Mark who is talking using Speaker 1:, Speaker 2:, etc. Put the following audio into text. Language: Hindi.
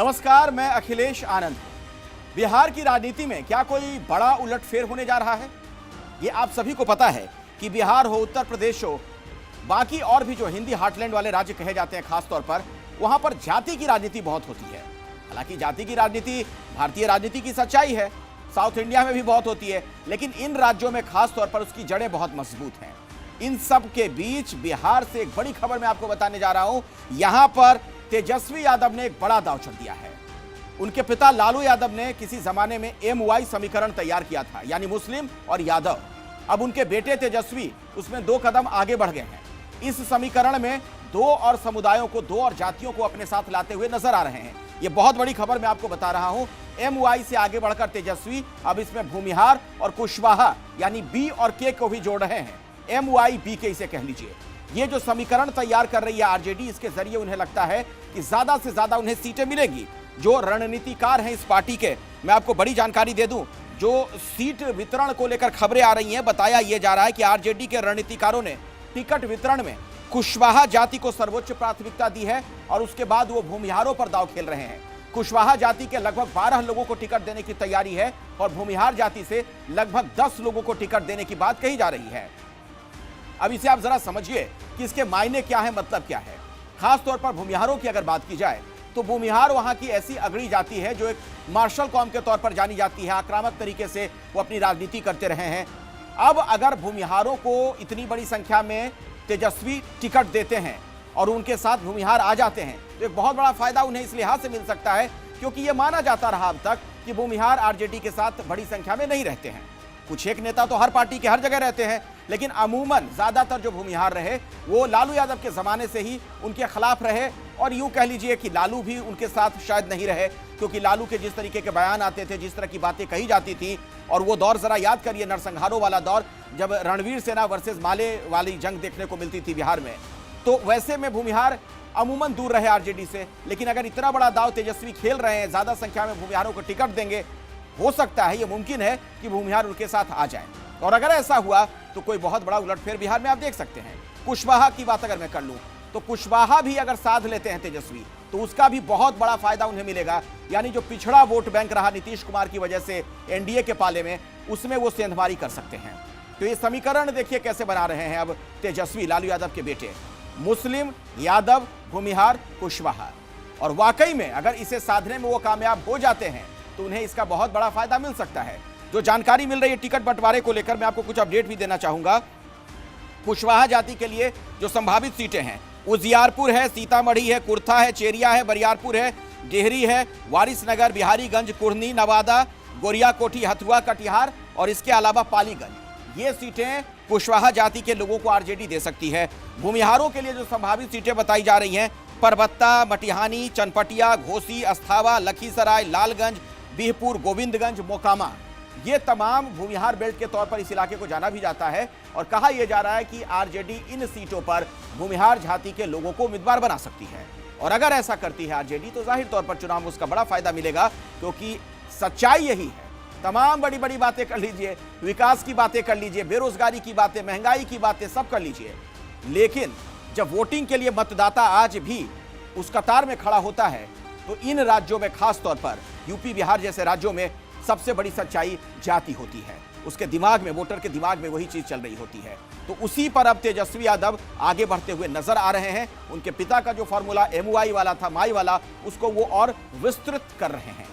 Speaker 1: नमस्कार, मैं अखिलेश आनंद। बिहार की राजनीति में क्या कोई बड़ा उलटफेर होने जा रहा है? ये आप सभी को पता है कि बिहार हो, उत्तर प्रदेश हो, बाकी और भी जो हिंदी हार्टलैंड वाले राज्य कहे जाते हैं खास तौर पर, वहां पर जाति की राजनीति बहुत होती है। हालांकि जाति की राजनीति भारतीय राजनीति की सच्चाई है, साउथ इंडिया में भी बहुत होती है, लेकिन इन राज्यों में खास तौर पर उसकी जड़ें बहुत मजबूत हैं। इन सब के बीच बिहार से एक बड़ी खबर मैं आपको बताने जा रहा हूं। यहां पर तेजस्वी यादव ने एक बड़ा दांव चल दिया है। उनके पिता लालू यादव ने किसी जमाने में MY समीकरण तैयार किया था, यानी मुस्लिम और यादव। अब उनके बेटे तेजस्वी उसमें 2 कदम आगे बढ़ गए हैं। इस समीकरण में 2 और समुदायों को, 2 और जातियों को अपने साथ लाते हुए नजर आ रहे हैं। ये बहुत बड़ी खबर मैं आपको बता रहा हूं। MY से आगे बढ़कर तेजस्वी अब इसमें भूमिहार और कुशवाहा यानी B और K को भी जोड़ रहे हैं। MYBK इसे कह लीजिए। ये जो समीकरण तैयार कर रही है RJD, इसके जरिए उन्हें लगता है कि ज्यादा से ज्यादा उन्हें सीटें मिलेगी। जो रणनीतिकार हैं इस पार्टी के, मैं आपको बड़ी जानकारी दे दूं, जो सीट वितरण को लेकर खबरें आ रही हैं, बताया यह जा रहा है कि RJD के रणनीतिकारों ने टिकट वितरण में कुशवाहा जाति को सर्वोच्च प्राथमिकता दी है और उसके बाद वो भूमिहारों पर दांव खेल रहे हैं। कुशवाहा जाति के लगभग 12 लोगों को टिकट देने की तैयारी है और भूमिहार जाति से लगभग 10 लोगों को टिकट देने की बात कही जा रही है। अब इसे आप जरा समझिए कि इसके मायने क्या है, मतलब क्या है। खास तौर पर भूमिहारों की अगर बात की जाए तो भूमिहार वहां की ऐसी अगड़ी जाति है जो एक मार्शल कौम के तौर पर जानी जाती है। आक्रामक तरीके से वो अपनी राजनीति करते रहे हैं। अब अगर भूमिहारों को इतनी बड़ी संख्या में तेजस्वी टिकट देते हैं और उनके साथ भूमिहार आ जाते हैं तो एक बहुत बड़ा फायदा उन्हें इस लिहाज से मिल सकता है क्योंकि यह माना जाता रहा अब तक कि भूमिहार RJD के साथ बड़ी संख्या में नहीं रहते हैं। कुछ एक नेता तो हर पार्टी के हर जगह रहते हैं, लेकिन अमूमन ज्यादातर जो भूमिहार रहे वो लालू यादव के जमाने से ही उनके खिलाफ रहे। और यूं कह लीजिए कि लालू भी उनके साथ शायद नहीं रहे, क्योंकि लालू के जिस तरीके के बयान आते थे, जिस तरह की बातें कही जाती थी, और वो दौर जरा याद करिए, नरसंहारों वाला दौर, जब रणवीर सेना वर्सेस माले वाली जंग देखने को मिलती थी बिहार में, तो वैसे में भूमिहार अमूमन दूर रहे RJD से। लेकिन अगर इतना बड़ा दाव तेजस्वी खेल रहे हैं, ज्यादा संख्या में भूमिहारों को टिकट देंगे, हो सकता है, ये मुमकिन है कि भूमिहार उनके साथ आ जाएं। और अगर ऐसा हुआ तो कोई बहुत बड़ा उलटफेर बिहार में आप देख सकते हैं। कुशवाहा की बात अगर मैं कर लूं तो कुशवाहा भी अगर साध लेते हैं तेजस्वी तो उसका भी बहुत बड़ा फायदा उन्हें मिलेगा। यानी जो पिछड़ा वोट बैंक रहा नीतीश कुमार की वजह से NDA के पाले में, उसमें वो सेंधमारी कर सकते हैं। तो ये समीकरण देखिए कैसे बना रहे हैं अब तेजस्वी, लालू यादव के बेटे, मुस्लिम, यादव, भूमिहार, कुशवाहा। और वाकई में अगर इसे साधने में वो कामयाब हो जाते हैं तो उन्हें इसका बहुत बड़ा फायदा मिल सकता है। जो जानकारी मिल रही है टिकट बंटवारे को लेकर, मैं आपको कुछ अपडेट भी देना चाहूंगा। कुशवाहा जाति के लिए जो संभावित सीटें हैं, उजियारपुर है, सीतामढ़ी है, कुर्था है, चेरिया है, बरियारपुर है, डेहरी है, वारिसनगर, बिहारीगंज, कुढ़नी, नवादा, गोरियाकोठी, हथुआ, कटिहार और इसके अलावा पालीगंज। ये सीटें कुशवाहा जाति के लोगों को RJD दे सकती है। भूमिहारों के लिए जो संभावित सीटें बताई जा रही हैं, परबत्ता, मटिहानी, चनपटिया, घोसी, अस्थावा, लखीसराय, लालगंज, बिहपुर, गोविंदगंज, मोकामा, ये तमाम भूमिहार बेल्ट के तौर पर इस इलाके को जाना भी जाता है। और कहा यह जा रहा है कि RJD इन सीटों पर भूमिहार जाति के लोगों को उम्मीदवार बना सकती है। और अगर ऐसा करती है RJD तो जाहिर तौर पर चुनाव में उसका बड़ा फायदा मिलेगा, क्योंकि सच्चाई यही है। तमाम बड़ी बड़ी बातें कर लीजिए, विकास की बातें कर लीजिए, बेरोजगारी की बातें, महंगाई की बातें, सब कर लीजिए, लेकिन जब वोटिंग के लिए मतदाता आज भी उस कतार में खड़ा होता है तो इन राज्यों में, खास तौर पर यूपी बिहार जैसे राज्यों में, सबसे बड़ी सच्चाई जाति होती है। उसके दिमाग में, वोटर के दिमाग में वही चीज चल रही होती है। तो उसी पर अब तेजस्वी यादव आगे बढ़ते हुए नजर आ रहे हैं। उनके पिता का जो फॉर्मूला MY वाला था, माई वाला, उसको वो और विस्तृत कर रहे हैं।